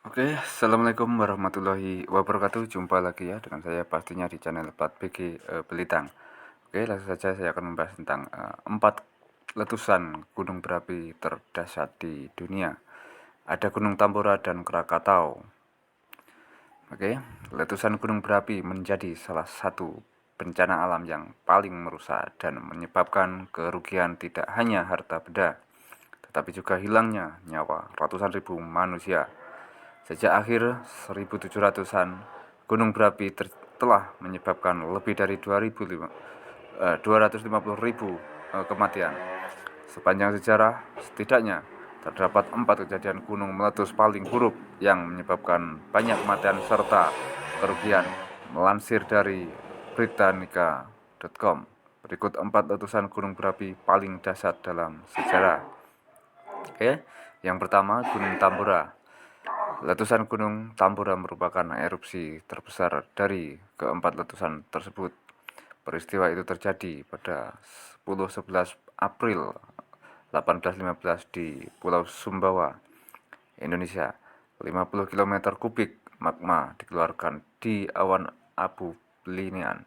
Oke, assalamualaikum warahmatullahi wabarakatuh. Jumpa lagi ya dengan saya pastinya di channel 4BG Belitang. Oke, langsung saja saya akan membahas tentang 4 letusan gunung berapi terdahsyat di dunia. Ada Gunung Tambora dan Krakatau. Oke, letusan gunung berapi menjadi salah satu bencana alam yang paling merusak dan menyebabkan kerugian tidak hanya harta benda, tetapi juga hilangnya nyawa ratusan ribu manusia. Sejak akhir 1700-an, gunung berapi telah menyebabkan lebih dari 250.000 kematian. Sepanjang sejarah, setidaknya terdapat 4 kejadian gunung meletus paling buruk yang menyebabkan banyak kematian serta kerugian. Melansir dari Britannica.com, berikut 4 letusan gunung berapi paling dahsyat dalam sejarah. Oke, yang pertama Gunung Tambora. Letusan Gunung Tambora merupakan erupsi terbesar dari keempat letusan tersebut. Peristiwa itu terjadi pada 10-11 April 1815 di Pulau Sumbawa, Indonesia. 50 km kubik magma dikeluarkan di awan abu linian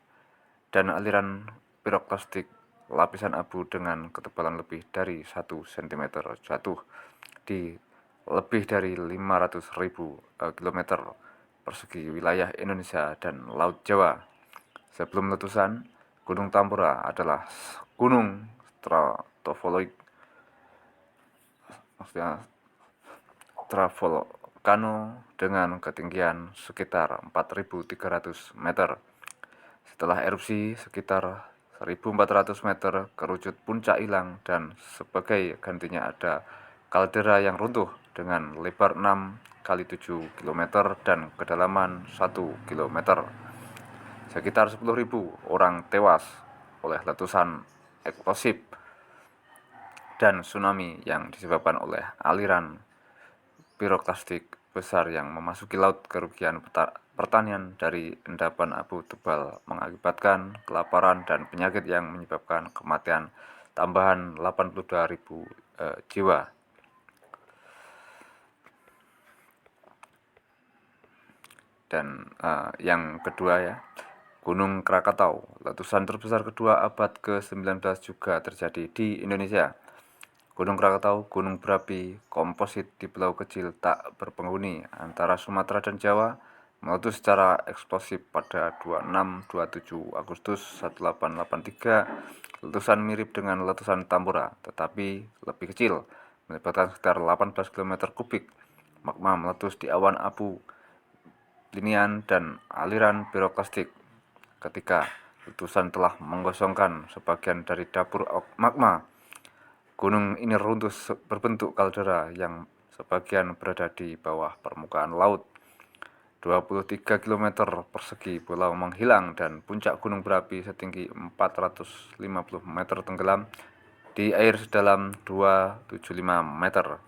dan aliran piroklastik. Lapisan abu dengan ketebalan lebih dari 1 cm jatuh di lebih dari 500.000 km persegi wilayah Indonesia dan Laut Jawa. Sebelum letusan, Gunung Tambora adalah gunung stratovolcano dengan ketinggian sekitar 4.300 meter. Setelah erupsi sekitar 1.400 meter kerucut puncak hilang dan sebagai gantinya ada kaldera yang runtuh dengan lebar 6 kali 7 km dan kedalaman 1 km. Sekitar 10.000 orang tewas oleh letusan eksplosif dan tsunami yang disebabkan oleh aliran piroklastik besar yang memasuki laut. Kerugian pertanian dari endapan abu tebal mengakibatkan kelaparan dan penyakit yang menyebabkan kematian tambahan 82.000 jiwa. Dan yang kedua ya, Gunung Krakatau. Letusan terbesar kedua abad ke-19 juga terjadi di Indonesia. Gunung Krakatau, gunung berapi komposit di pulau kecil tak berpenghuni antara Sumatera dan Jawa, meletus secara eksplosif pada 26-27 Agustus 1883. Letusan mirip dengan letusan Tambora, tetapi lebih kecil, melibatkan sekitar 18 km kubik. Magma meletus di awan abu linian dan aliran piroklastik. Ketika letusan telah menggosongkan sebagian dari dapur magma, gunung ini runtuh berbentuk kaldera yang sebagian berada di bawah permukaan laut. 23 km persegi pulau menghilang dan puncak gunung berapi setinggi 450 meter tenggelam di air sedalam 275 meter.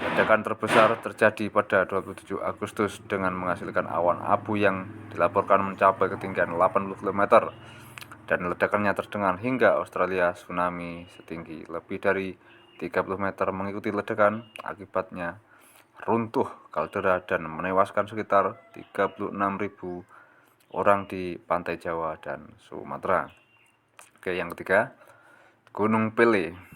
Ledakan terbesar terjadi pada 27 Agustus dengan menghasilkan awan abu yang dilaporkan mencapai ketinggian 80 km. Dan ledakannya terdengar hingga Australia. Tsunami setinggi lebih dari 30 meter mengikuti ledakan. Akibatnya runtuh kaldera dan menewaskan sekitar 36.000 orang di pantai Jawa dan Sumatera. Oke, yang ketiga, Gunung Pele.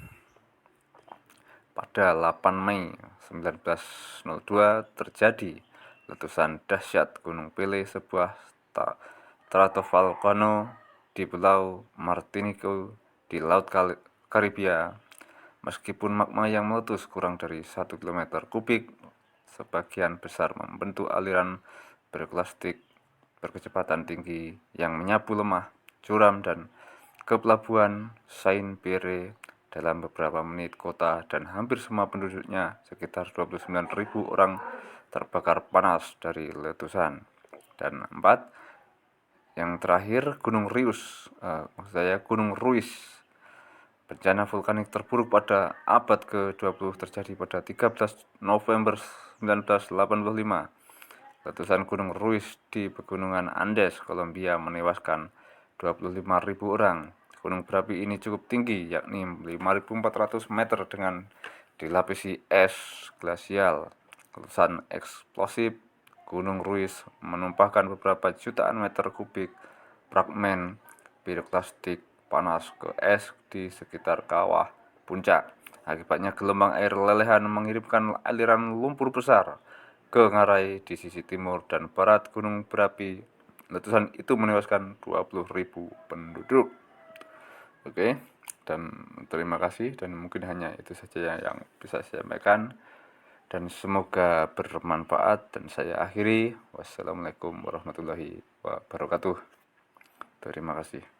Pada 8 Mei 1902 terjadi letusan dahsyat Gunung Pele, sebuah stratovolcano di Pulau Martinique di Laut Karibia. Meskipun magma yang meletus kurang dari 1 km kubik, sebagian besar membentuk aliran piroklastik berkecepatan tinggi yang menyapu lemah, curam, dan ke pelabuhan Saint-Pierre. Dalam beberapa menit, kota dan hampir semua penduduknya, sekitar 29.000 orang, terbakar panas dari letusan. Dan 4, yang terakhir, Gunung Ruis. Bencana vulkanik terburuk pada abad ke-20 terjadi pada 13 November 1985. Letusan Gunung Ruis di pegunungan Andes, Kolombia, menewaskan 25.000 orang. Gunung berapi ini cukup tinggi, yakni 5.400 meter dengan dilapisi es glasial. letusan eksplosif Gunung Ruis menumpahkan beberapa jutaan meter kubik fragmen piroklastik panas ke es di sekitar kawah puncak. Akibatnya gelombang air lelehan mengirimkan aliran lumpur besar ke ngarai di sisi timur dan barat gunung berapi. Letusan itu menewaskan 20.000 penduduk. Oke, dan terima kasih, dan mungkin hanya itu saja yang bisa saya sampaikan, dan semoga bermanfaat, dan saya akhiri. Wassalamualaikum warahmatullahi wabarakatuh. Terima kasih.